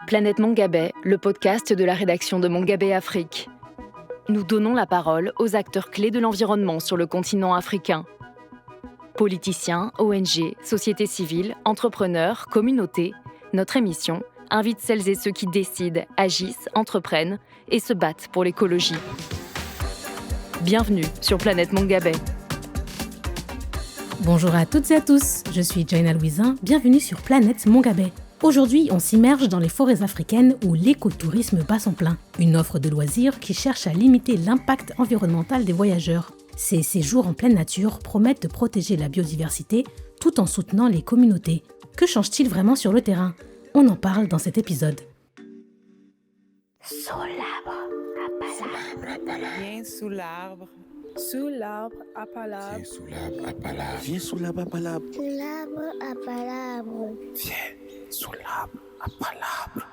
Planète Mongabay, le podcast de la rédaction de Mongabay Afrique. Nous donnons la parole aux acteurs clés de l'environnement sur le continent africain. Politiciens, ONG, sociétés civiles, entrepreneurs, communautés, notre émission invite celles et ceux qui décident, agissent, entreprennent et se battent pour l'écologie. Bienvenue sur Planète Mongabay. Bonjour à toutes et à tous, je suis Jaina Louisin, bienvenue sur Planète Mongabay. Aujourd'hui, on s'immerge dans les forêts africaines où l'écotourisme bat son plein. Une offre de loisirs qui cherche à limiter l'impact environnemental des voyageurs. Ces séjours en pleine nature promettent de protéger la biodiversité tout en soutenant les communautés. Que change-t-il vraiment sur le terrain ? On en parle dans cet épisode. Sous l'arbre à palabre. Viens sous l'arbre. Sous l'arbre à palabre. Viens sous l'arbre à palabre. Viens sous l'arbre à palabre. Sous l'arbre à palabre. Viens sous l'arbre à palabre.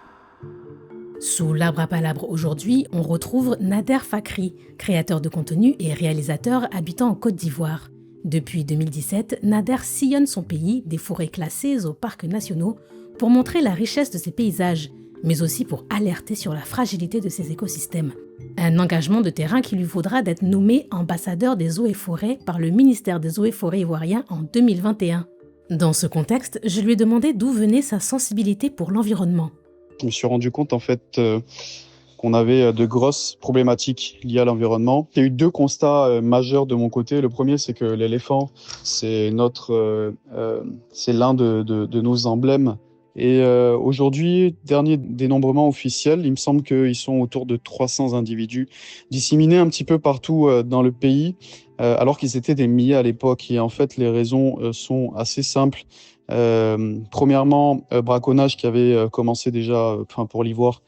Sous l'arbre à palabre aujourd'hui, on retrouve Nader Fakhri, créateur de contenu et réalisateur habitant en Côte d'Ivoire. Depuis 2017, Nader sillonne son pays, des forêts classées aux parcs nationaux, pour montrer la richesse de ses paysages, mais aussi pour alerter sur la fragilité de ses écosystèmes. Un engagement de terrain qui lui vaudra d'être nommé ambassadeur des eaux et forêts par le ministère des Eaux et Forêts ivoirien en 2021. Dans ce contexte, je lui ai demandé d'où venait sa sensibilité pour l'environnement. Je me suis rendu compte en fait qu'on avait de grosses problématiques liées à l'environnement. Il y a eu deux constats majeurs de mon côté. Le premier, c'est que l'éléphant, c'est l'un de nos emblèmes. Et aujourd'hui, dernier dénombrement officiel, il me semble qu'ils sont autour de 300 individus disséminés un petit peu partout dans le pays, alors qu'ils étaient des milliers à l'époque. Et en fait, les raisons sont assez simples. Premièrement, braconnage qui avait commencé déjà pour l'ivoire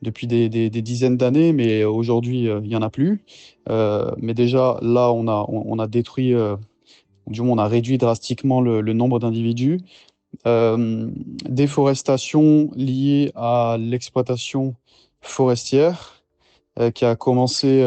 depuis des dizaines d'années, mais aujourd'hui, il n'y en a plus. Mais déjà, là, on a détruit, du moins, on a réduit drastiquement le nombre d'individus. Déforestation liée à l'exploitation forestière qui a commencé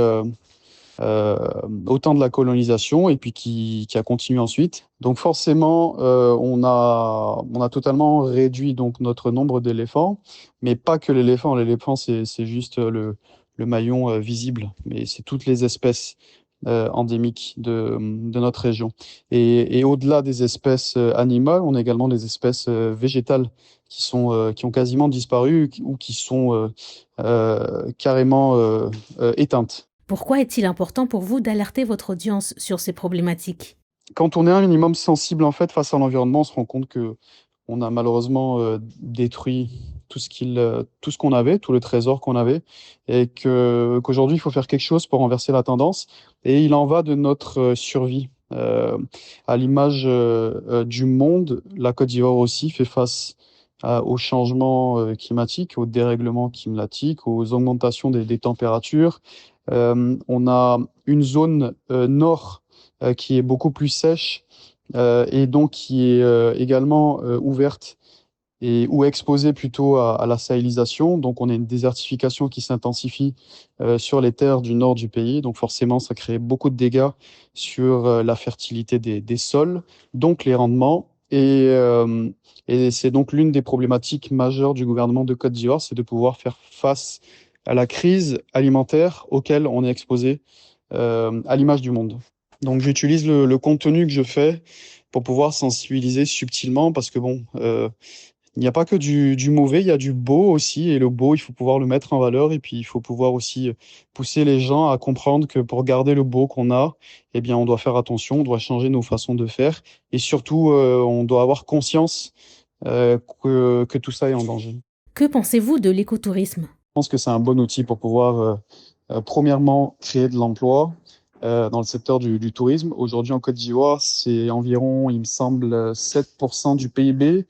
au temps de la colonisation et puis qui a continué ensuite. Donc forcément, on a totalement réduit donc notre nombre d'éléphants, mais pas que l'éléphant. L'éléphant, c'est juste le maillon visible, mais c'est toutes les espèces endémiques de notre région. Et au-delà des espèces animales, on a également des espèces végétales qui ont quasiment disparu ou qui sont carrément éteintes. Pourquoi est-il important pour vous d'alerter votre audience sur ces problématiques ? Quand on est un minimum sensible en fait face à l'environnement, on se rend compte que on a malheureusement détruit tout ce qu'on avait, tout le trésor qu'on avait, et qu'aujourd'hui il faut faire quelque chose pour renverser la tendance. Et il en va de notre survie. À l'image du monde, la Côte d'Ivoire aussi fait face au changement climatique, au dérèglement climatique, aux augmentations des températures. On a une zone nord qui est beaucoup plus sèche et donc qui est également ouverte ou exposée plutôt à la sahélisation. Donc on a une désertification qui s'intensifie sur les terres du nord du pays. Donc forcément, ça crée beaucoup de dégâts sur la fertilité des sols, donc les rendements. Et c'est donc l'une des problématiques majeures du gouvernement de Côte d'Ivoire, c'est de pouvoir faire face à la crise alimentaire auquel on est exposé à l'image du monde. Donc j'utilise le contenu que je fais pour pouvoir sensibiliser subtilement parce que il n'y a pas que du mauvais, il y a du beau aussi, et le beau, il faut pouvoir le mettre en valeur, et puis il faut pouvoir aussi pousser les gens à comprendre que pour garder le beau qu'on a, eh bien, on doit faire attention, on doit changer nos façons de faire, et surtout, on doit avoir conscience que tout ça est en danger. Que pensez-vous de l'écotourisme ? Je pense que c'est un bon outil pour pouvoir, premièrement, créer de l'emploi dans le secteur du tourisme. Aujourd'hui, en Côte d'Ivoire, c'est environ, il me semble, 7% du PIB.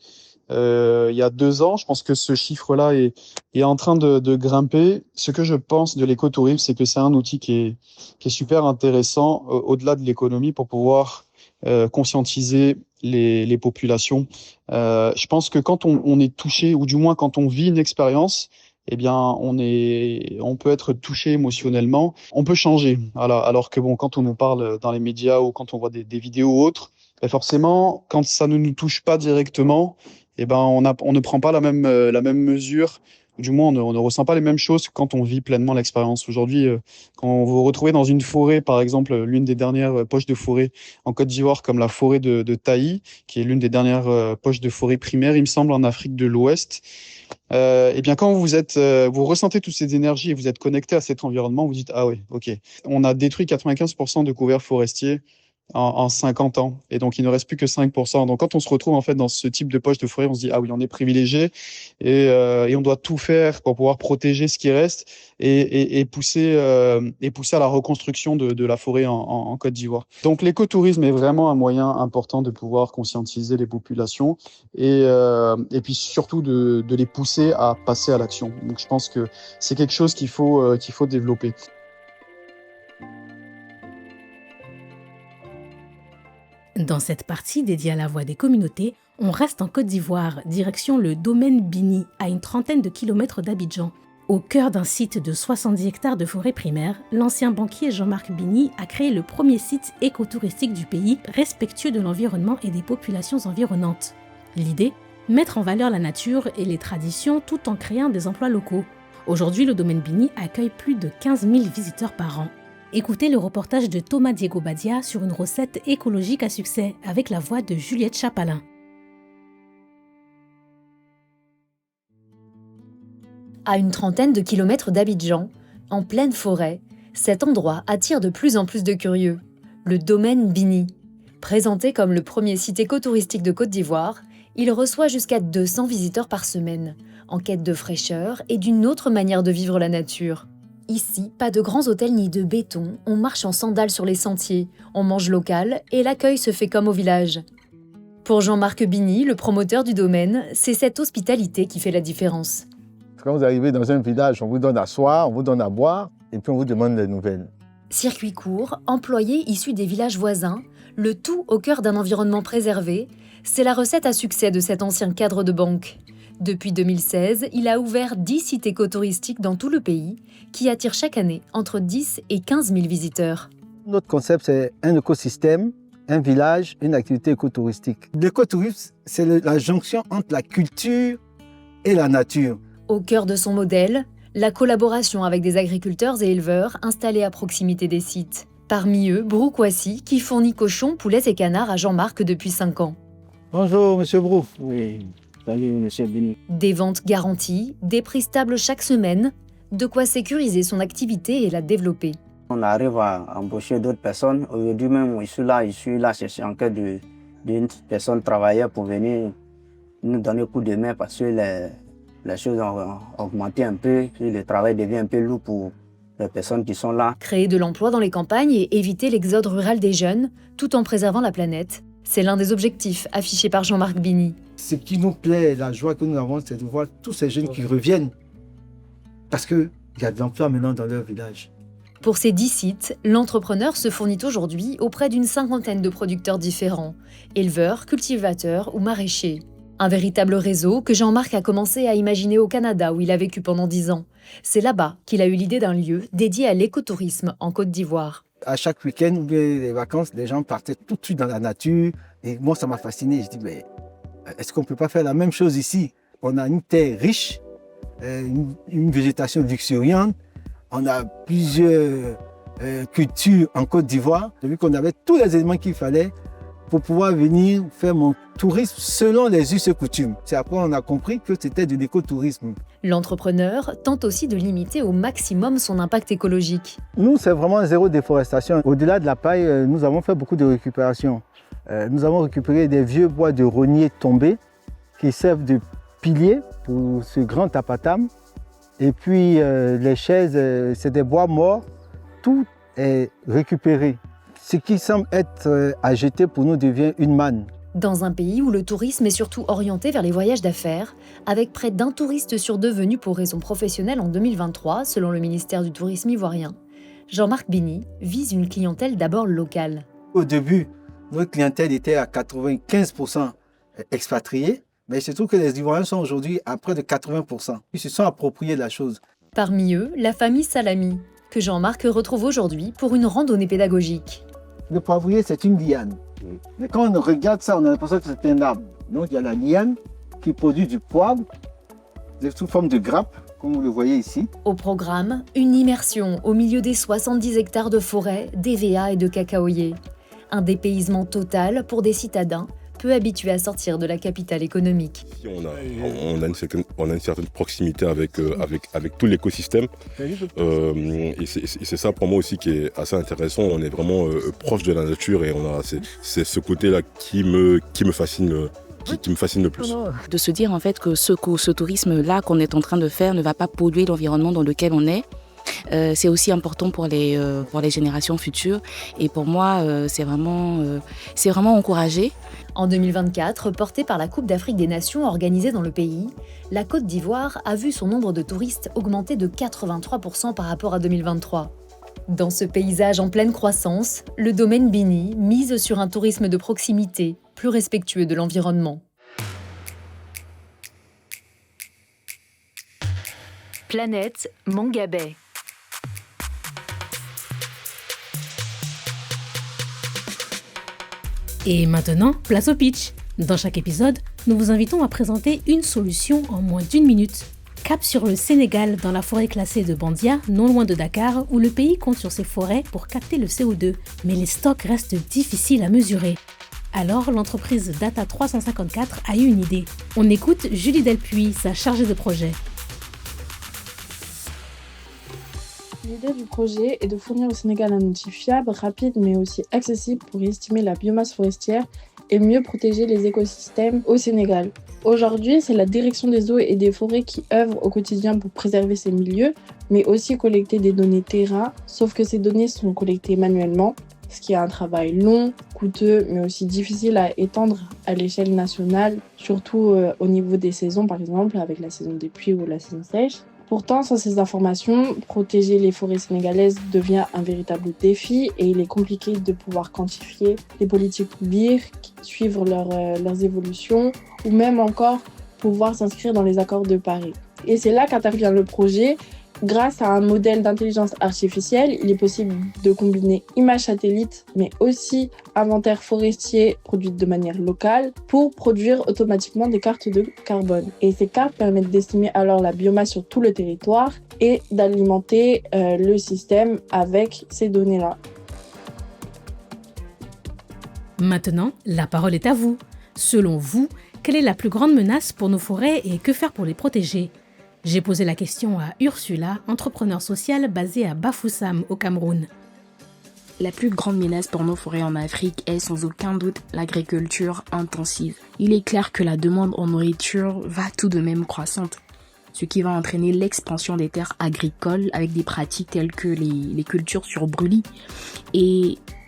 Il y a 2 ans, je pense que ce chiffre-là est en train de grimper. Ce que je pense de l'écotourisme, c'est que c'est un outil qui est super intéressant au-delà de l'économie pour pouvoir conscientiser les populations. Je pense que quand on est touché, ou du moins quand on vit une expérience, eh bien, on peut être touché émotionnellement, on peut changer. Voilà. Alors que quand on nous parle dans les médias ou quand on voit des vidéos ou autres, ben forcément, quand ça ne nous touche pas directement, on ne prend pas la même mesure. Du moins, on ne ressent pas les mêmes choses quand on vit pleinement l'expérience. Aujourd'hui, quand vous vous retrouvez dans une forêt, par exemple, l'une des dernières poches de forêt en Côte d'Ivoire, comme la forêt de Taï, qui est l'une des dernières poches de forêt primaire, il me semble, en Afrique de l'Ouest. Eh bien, quand vous ressentez toutes ces énergies et vous êtes connecté à cet environnement, vous dites, ah oui, ok. On a détruit 95% de couverts forestiers en 50 ans. Et donc, il ne reste plus que 5%. Donc, quand on se retrouve en fait dans ce type de poche de forêt, on se dit, ah oui, on est privilégié et on doit tout faire pour pouvoir protéger ce qui reste et pousser à la reconstruction de la forêt en Côte d'Ivoire. Donc, l'écotourisme est vraiment un moyen important de pouvoir conscientiser les populations et puis surtout de les pousser à passer à l'action. Donc, je pense que c'est quelque chose qu'il faut développer. Dans cette partie dédiée à la voix des communautés, on reste en Côte d'Ivoire, direction le domaine Bini, à une trentaine de kilomètres d'Abidjan. Au cœur d'un site de 70 hectares de forêt primaire, l'ancien banquier Jean-Marc Bini a créé le premier site écotouristique du pays, respectueux de l'environnement et des populations environnantes. L'idée ? Mettre en valeur la nature et les traditions tout en créant des emplois locaux. Aujourd'hui, le domaine Bini accueille plus de 15 000 visiteurs par an. Écoutez le reportage de Thomas Diego Badia sur une recette écologique à succès avec la voix de Juliette Chapalin. À une trentaine de kilomètres d'Abidjan, en pleine forêt, cet endroit attire de plus en plus de curieux. Le domaine Bini. Présenté comme le premier site écotouristique de Côte d'Ivoire, il reçoit jusqu'à 200 visiteurs par semaine, en quête de fraîcheur et d'une autre manière de vivre la nature. Ici, pas de grands hôtels ni de béton, on marche en sandales sur les sentiers, on mange local et l'accueil se fait comme au village. Pour Jean-Marc Bini, le promoteur du domaine, c'est cette hospitalité qui fait la différence. Quand vous arrivez dans un village, on vous donne à asseoir, on vous donne à boire et puis on vous demande des nouvelles. Circuit court, employés issus des villages voisins, le tout au cœur d'un environnement préservé, c'est la recette à succès de cet ancien cadre de banque. Depuis 2016, il a ouvert 10 sites écotouristiques dans tout le pays, qui attirent chaque année entre 10 et 15 000 visiteurs. Notre concept, c'est un écosystème, un village, une activité écotouristique. L'écotourisme, c'est la jonction entre la culture et la nature. Au cœur de son modèle, la collaboration avec des agriculteurs et éleveurs installés à proximité des sites. Parmi eux, Brou Kwasi, qui fournit cochons, poulets et canards à Jean-Marc depuis 5 ans. Bonjour, monsieur Brou. Oui, salut, monsieur Bini. Des ventes garanties, des prix stables chaque semaine, de quoi sécuriser son activité et la développer. On arrive à embaucher d'autres personnes. Aujourd'hui même, je suis là chercher en quête d'une personne travailleur pour venir nous donner un coup de main parce que les choses ont augmenté un peu, puis le travail devient un peu lourd pour les personnes qui sont là. Créer de l'emploi dans les campagnes et éviter l'exode rural des jeunes, tout en préservant la planète, c'est l'un des objectifs affichés par Jean-Marc Bini. Ce qui nous plaît, la joie que nous avons, c'est de voir tous ces jeunes qui reviennent. Parce qu'il y a de l'emploi maintenant dans leur village. Pour ces 10 sites, l'entrepreneur se fournit aujourd'hui auprès d'une cinquantaine de producteurs différents, éleveurs, cultivateurs ou maraîchers. Un véritable réseau que Jean-Marc a commencé à imaginer au Canada où il a vécu pendant 10 ans. C'est là-bas qu'il a eu l'idée d'un lieu dédié à l'écotourisme en Côte d'Ivoire. À chaque week-end ou bien les vacances, les gens partaient tout de suite dans la nature. Et moi, ça m'a fasciné. Je dis, mais est-ce qu'on ne peut pas faire la même chose ici? On a une terre riche, une végétation luxuriante. On a plusieurs cultures en Côte d'Ivoire. J'ai vu qu'on avait tous les éléments qu'il fallait pour pouvoir venir faire mon tourisme selon les us et coutumes. C'est après qu'on a compris que c'était de l'écotourisme. L'entrepreneur tente aussi de limiter au maximum son impact écologique. Nous, c'est vraiment zéro déforestation. Au-delà de la paille, nous avons fait beaucoup de récupération. Nous avons récupéré des vieux bois de rognier tombés qui servent de piliers pour ce grand tapatam. Et puis les chaises, c'est des bois morts. Tout est récupéré. Ce qui semble être à jeter pour nous devient une manne. Dans un pays où le tourisme est surtout orienté vers les voyages d'affaires, avec près d'un touriste sur 2 venus pour raisons professionnelles en 2023, selon le ministère du Tourisme ivoirien, Jean-Marc Bini vise une clientèle d'abord locale. Au début, notre clientèle était à 95% expatriée, mais il se trouve que les Ivoiriens sont aujourd'hui à près de 80%. Ils se sont appropriés de la chose. Parmi eux, la famille Salami, que Jean-Marc retrouve aujourd'hui pour une randonnée pédagogique. Le poivrier, c'est une liane. Mais quand on regarde ça, on a l'impression que c'est un arbre. Donc il y a la liane qui produit du poivre sous forme de grappe, comme vous le voyez ici. Au programme, une immersion au milieu des 70 hectares de forêt, d'hévéas et de cacaoyers. Un dépaysement total pour des citadins peu habitués à sortir de la capitale économique. On a une certaine proximité avec tout l'écosystème. Et c'est ça pour moi aussi qui est assez intéressant. On est vraiment proche de la nature et c'est ce côté-là qui me fascine. Qui me fascine le plus. De se dire en fait que ce tourisme-là qu'on est en train de faire ne va pas polluer l'environnement dans lequel on est. C'est aussi important pour les générations futures. Et pour moi, c'est vraiment encouragé. En 2024, portée par la Coupe d'Afrique des Nations organisée dans le pays, la Côte d'Ivoire a vu son nombre de touristes augmenter de 83% par rapport à 2023. Dans ce paysage en pleine croissance, le domaine Bini mise sur un tourisme de proximité, plus respectueux de l'environnement. Planète Mongabé. Et maintenant, place au pitch. Dans chaque épisode, nous vous invitons à présenter une solution en moins d'1 minute. Cap sur le Sénégal, dans la forêt classée de Bandia, non loin de Dakar, où le pays compte sur ses forêts pour capter le CO2. Mais les stocks restent difficiles à mesurer. Alors, l'entreprise Data 354 a eu une idée. On écoute Julie Delpuy, sa chargée de projet. L'idée du projet est de fournir au Sénégal un outil fiable, rapide, mais aussi accessible pour estimer la biomasse forestière et mieux protéger les écosystèmes au Sénégal. Aujourd'hui, c'est la direction des eaux et des forêts qui œuvre au quotidien pour préserver ces milieux, mais aussi collecter des données terrain, sauf que ces données sont collectées manuellement, ce qui est un travail long, coûteux, mais aussi difficile à étendre à l'échelle nationale, surtout au niveau des saisons, par exemple, avec la saison des pluies ou la saison sèche. Pourtant, sans ces informations, protéger les forêts sénégalaises devient un véritable défi et il est compliqué de pouvoir quantifier les politiques publiques, suivre leurs évolutions ou même encore pouvoir s'inscrire dans les accords de Paris. Et c'est là qu'intervient le projet. Grâce à un modèle d'intelligence artificielle, il est possible de combiner images satellites, mais aussi inventaire forestier produit de manière locale pour produire automatiquement des cartes de carbone. Et ces cartes permettent d'estimer alors la biomasse sur tout le territoire et d'alimenter le système avec ces données-là. Maintenant, la parole est à vous. Selon vous, quelle est la plus grande menace pour nos forêts et que faire pour les protéger ? J'ai posé la question à Ursula, entrepreneur sociale basée à Bafoussam au Cameroun. La plus grande menace pour nos forêts en Afrique est sans aucun doute l'agriculture intensive. Il est clair que la demande en nourriture va tout de même croissante, ce qui va entraîner l'expansion des terres agricoles avec des pratiques telles que les cultures sur brûlis.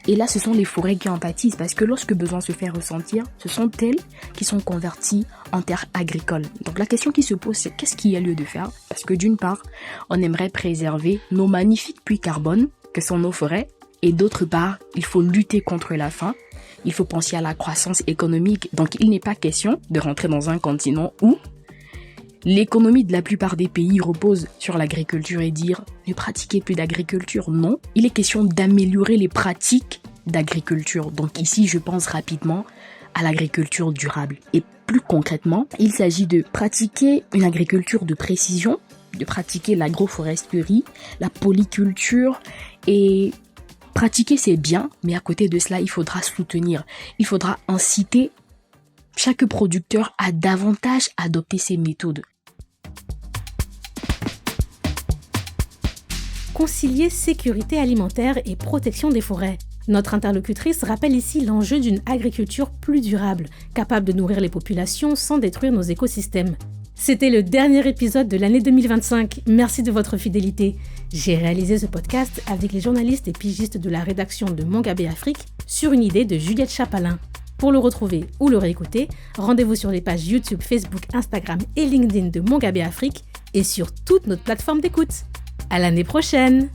Et là, ce sont les forêts qui en pâtissent parce que lorsque besoin se fait ressentir, ce sont elles qui sont converties en terres agricoles. Donc la question qui se pose, c'est qu'est-ce qu'il y a lieu de faire ? Parce que d'une part, on aimerait préserver nos magnifiques puits carbone que sont nos forêts. Et d'autre part, il faut lutter contre la faim. Il faut penser à la croissance économique. Donc il n'est pas question de rentrer dans un continent où l'économie de la plupart des pays repose sur l'agriculture et dire ne pratiquez plus d'agriculture. Non, il est question d'améliorer les pratiques d'agriculture. Donc ici, je pense rapidement à l'agriculture durable. Et plus concrètement, il s'agit de pratiquer une agriculture de précision, de pratiquer l'agroforesterie, la polyculture et pratiquer c'est bien, mais à côté de cela, il faudra soutenir, il faudra inciter chaque producteur a davantage adopté ces méthodes. Concilier sécurité alimentaire et protection des forêts. Notre interlocutrice rappelle ici l'enjeu d'une agriculture plus durable, capable de nourrir les populations sans détruire nos écosystèmes. C'était le dernier épisode de l'année 2025. Merci de votre fidélité. J'ai réalisé ce podcast avec les journalistes et pigistes de la rédaction de Mongabé Afrique sur une idée de Juliette Chapalin. Pour le retrouver ou le réécouter, rendez-vous sur les pages YouTube, Facebook, Instagram et LinkedIn de Mongabé Afrique et sur toutes notre plateforme d'écoute. À l'année prochaine!